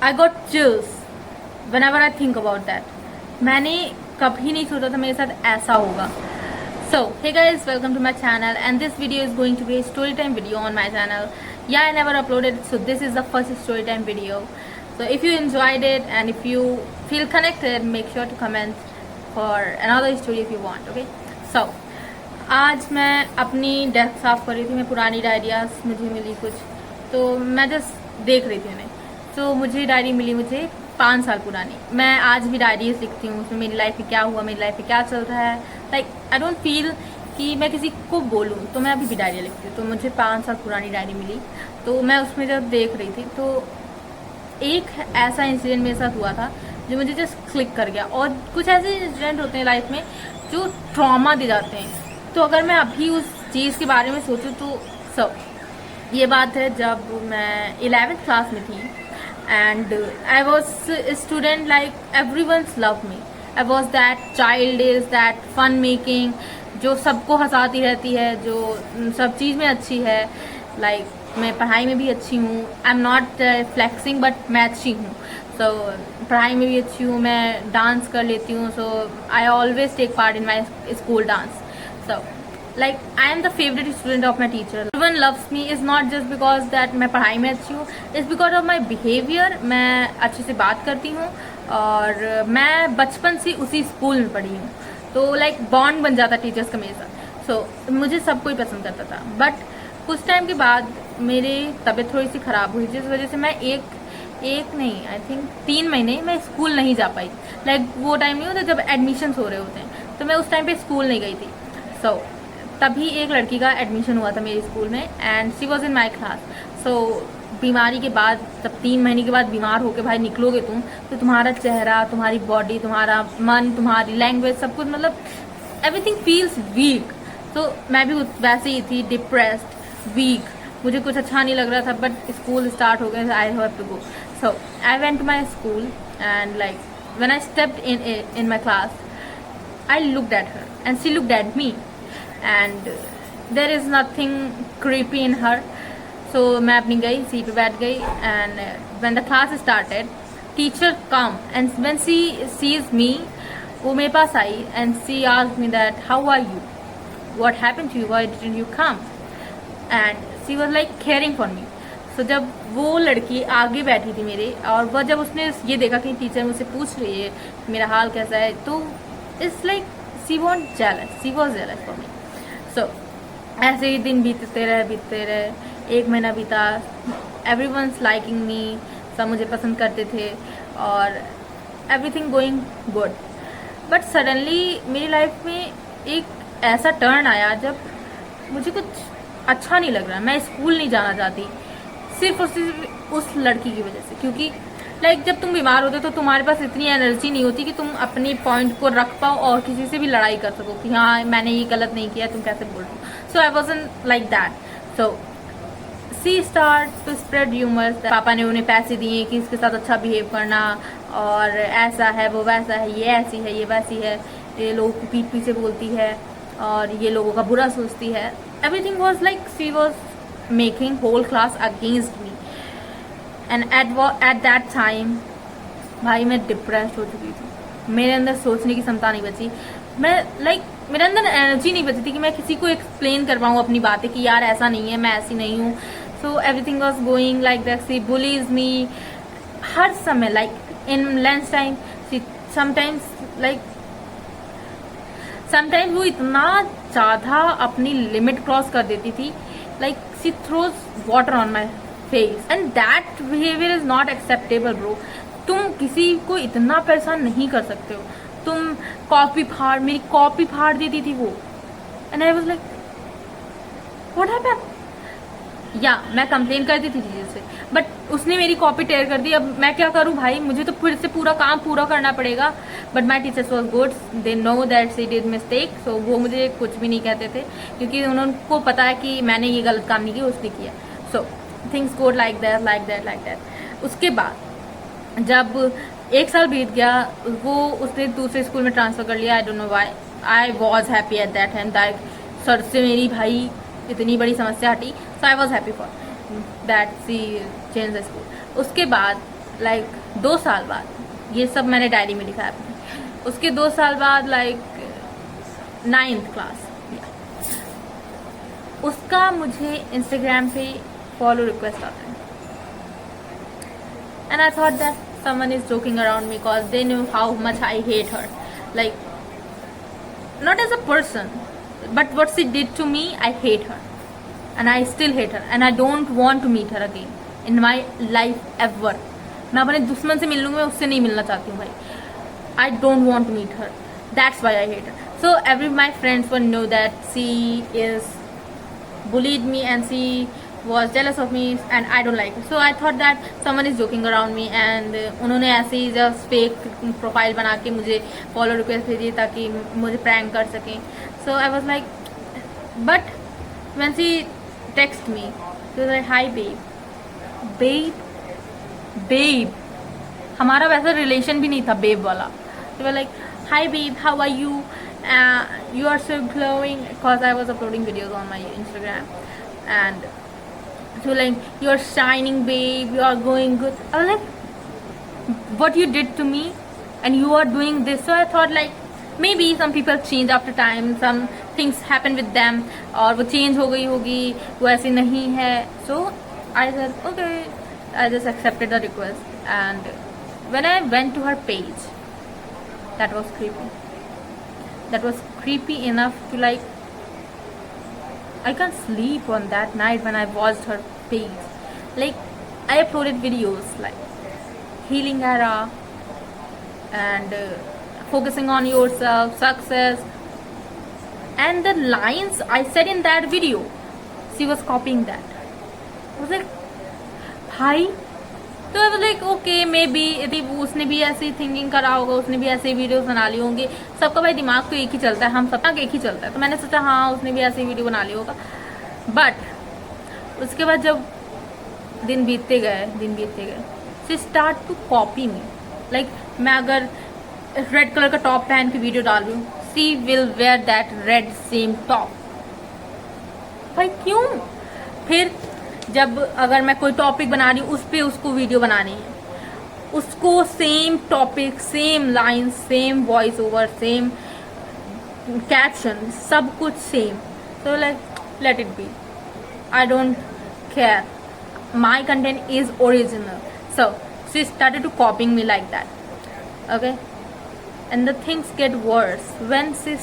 I got chills whenever I think about that. मैंने कभी नहीं सोचा था मेरे साथ ऐसा होगा. So, hey guys, welcome to my channel and this video is going to be a story time video on my channel. Yeah, I never uploaded, so this is the first story time video. So if you enjoyed it and if you feel connected, make sure to comment for another story if you want, okay? So, आज मैं अपनी desk साफ कर रही थी. मैं पुरानी डायरियाज मुझे मिली कुछ, तो मैं जस्ट देख रही थी उन्हें. तो मुझे डायरी मिली मुझे 5 साल पुरानी. मैं आज भी डायरीज लिखती हूँ, उसमें मेरी लाइफ में क्या हुआ, मेरी लाइफ में क्या चल रहा है. लाइक आई डोंट फील कि मैं किसी को बोलूँ, तो मैं अभी भी डायरी लिखती हूँ. तो मुझे 5 साल पुरानी डायरी मिली, तो मैं उसमें जब देख रही थी तो एक ऐसा इंसिडेंट मेरे साथ हुआ था जो मुझे जस्ट क्लिक कर गया. और कुछ ऐसे इंसिडेंट होते हैं लाइफ में जो ट्रॉमा दे जाते हैं. तो अगर मैं अभी उस चीज़ के बारे में सोचूं तो सब ये बात है जब मैं 11th क्लास में थी. And I was a student like everyone's loved me. I was that child is that fun making, जो सबको हंसाती रहती है, जो सब चीज़ में अच्छी है. Like मैं पढ़ाई में भी अच्छी हूँ. I'm not flexing but मैं अच्छी हूँ. So पढ़ाई में भी अच्छी हूँ. मैं डांस कर लेती हूँ. So I always take part in my school dance. So like I am the favorite student of my teacher. Everyone loves me is not just because that मैं पढ़ाई में अच्छी हूँ. It's because of my behavior. मैं अच्छे से बात करती हूँ और मैं बचपन से उसी स्कूल में पढ़ी हूँ. तो like बॉन्ड बन जाता टीचर्स का मेरे साथ. So मुझे सब कोई पसंद करता था. बट कुछ टाइम के बाद मेरी तबीयत थोड़ी सी खराब हुई, जिस वजह से मैं एक नहीं आई थिंक 3 महीने मैं स्कूल नहीं जा पाई. लाइक वो टाइम नहीं होता जब एडमिशन हो रहे होते हैं, तो मैं उस टाइम पे स्कूल नहीं गई थी. सो तभी एक लड़की का एडमिशन हुआ था मेरे स्कूल में and she was in my class. So बीमारी के बाद जब 3 महीने के बाद बीमार होके भाई निकलोगे तुम, तो तुम्हारा चेहरा, तुम्हारी बॉडी, तुम्हारा मन, तुम्हारी लैंग्वेज, सब कुछ मतलब एवरीथिंग फील्स वीक. तो मैं भी वैसे ही थी, डिप्रेस्ड, वीक. मुझे कुछ अच्छा नहीं लग रहा था. बट स्कूल स्टार्ट हो गए, I have to go. So I went to my school and like when I stepped in my class I looked at her and she looked at me. And there is nothing creepy in her. So मैं अपनी गई, seat पे बैठ गई and when the class started, teacher come and when she sees me, वो मेरे पास आई and she asked me that how are you, what happened to you, why didn't you come, and she was like caring for me. So जब वो लड़की आगे बैठी थी मेरे, और वह जब उसने ये देखा कि टीचर मुझसे पूछ रही है मेरा हाल कैसा है, तो it's like she was jealous for me. So, ऐसे ही दिन बीतते रहे. 1 महीना बीता. एवरीवन्स लाइकिंग मी, सब मुझे पसंद करते थे और everything going good. But suddenly मेरी लाइफ में एक ऐसा टर्न आया जब मुझे कुछ अच्छा नहीं लग रहा. मैं स्कूल नहीं जाना चाहती सिर्फ उस लड़की की वजह से. क्योंकि लाइक जब तुम बीमार होते तो तुम्हारे पास इतनी एनर्जी नहीं होती कि तुम अपने पॉइंट को रख पाओ और किसी से भी लड़ाई कर सको कि हाँ मैंने ये गलत नहीं किया, तुम कैसे बोल रहे हो. So I wasn't like that. So she start to spread rumours. पापा ने उन्हें पैसे दिए कि इसके साथ अच्छा बिहेव करना, और ऐसा है, वो वैसा है, ये ऐसी है, ये वैसी है, ये लोगों की पीठ पीछे बोलती है और ये लोगों का बुरा सोचती है. Everything was like she was making whole class against me. And at that time भाई मैं डिप्रेस्ड हो चुकी थी. मेरे अंदर सोचने की क्षमता नहीं बची. मैं लाइक मेरे अंदर एनर्जी नहीं बची थी कि मैं किसी को एक्सप्लेन कर पाऊँ अपनी बातें कि यार ऐसा नहीं है, मैं ऐसी नहीं हूँ. So everything was going like that. She bullies me हर समय. Like in lunch time sometimes वो इतना ज़्यादा अपनी लिमिट क्रॉस कर देती थी. Like she throws water on my face and that behaviour is not acceptable bro. तुम किसी को इतना परेशान नहीं कर सकते हो. तुम मेरी कॉपी फाड़ देती थी वो. And I was like what happened. या मैं कंप्लेन करती थी टीचर से, बट उसने मेरी कॉपी टेयर कर दी. अब मैं क्या करूं भाई, मुझे तो फिर से पूरा काम पूरा करना पड़ेगा. But my teachers was good, they know that she did mistake. So वो मुझे कुछ भी नहीं कहते थे क्योंकि उनको पता है कि मैंने ये गलत काम नहीं किया, उसने किया. सो थिंग्स गोड लाइक दैट. उसके बाद जब 1 साल बीत गया, वो उसने दूसरे स्कूल में ट्रांसफर कर लिया. I don't know why. I was happy at that time. That sir से मेरी भाई इतनी बड़ी समस्या हटी. So I was happy for that she change the school. उसके बाद लाइक 2 साल बाद, ये सब मैंने डायरी में लिखा है अपने, उसके 2 साल बाद लाइक 9th क्लास, उसका मुझे इंस्टाग्राम पे फॉलो रिक्वेस्ट आता है. And I thought that someone is joking around me because they knew how much I hate her, like not as a person but what she did to me. I hate her and I still hate her and I don't want to meet her again in my life ever. मैं अपने दुश्मन से मिल लूँगी, मैं उससे नहीं मिलना चाहती हूँ भाई. I don't want to meet her, that's why I hate her. So every my friends would know that she is bullied me and she was jealous of me and I don't like it. So I thought that someone is joking around me and उन्होंने ऐसे ही just fake profile बना के मुझे follow request भेजी ताकि मुझे prank कर सकें. So I was like, but when she text me, she was like, hi babe, हमारा वैसा रिलेशन भी नहीं था बेब वाला. They were like, hi babe, how are you? You are so glowing, because I was uploading videos on my Instagram and so like, you're shining babe, you are going good. I was like, what you did to me and you are doing this. So I thought like maybe some people change after time, some things happen with them और वो change हो गई होगी, वो ऐसी नहीं है. So I said okay, I just accepted the request. And when I went to her page, that was creepy. That was creepy enough to like, I can't sleep on that night when I watched her page. Like, I uploaded videos like healing era and focusing on yourself, success, and the lines I said in that video, she was copying that. I was like, hi. तो I was like okay may be उसने भी ऐसी thinking करा होगा, उसने भी ऐसे videos बना लिए होंगे. सबका भाई दिमाग तो एक ही चलता है, हम सबका एक ही चलता है. तो मैंने सोचा हाँ उसने भी ऐसे वीडियो बना लिया होगा. बट उसके बाद जब दिन बीतते गए she start to copy me. Like मैं अगर रेड कलर का टॉप पहन के वीडियो डाल रही हूँ, she will where that red same top. भाई क्यों? फिर जब अगर मैं कोई टॉपिक बना रही हूँ उस पर उसको वीडियो बनानी है, उसको same topic, same line, same voice over, same caption, सब कुछ सेम. तो like let it be, I don't care, my content is original. So she started to copying me like that. Okay, and the things get worse when she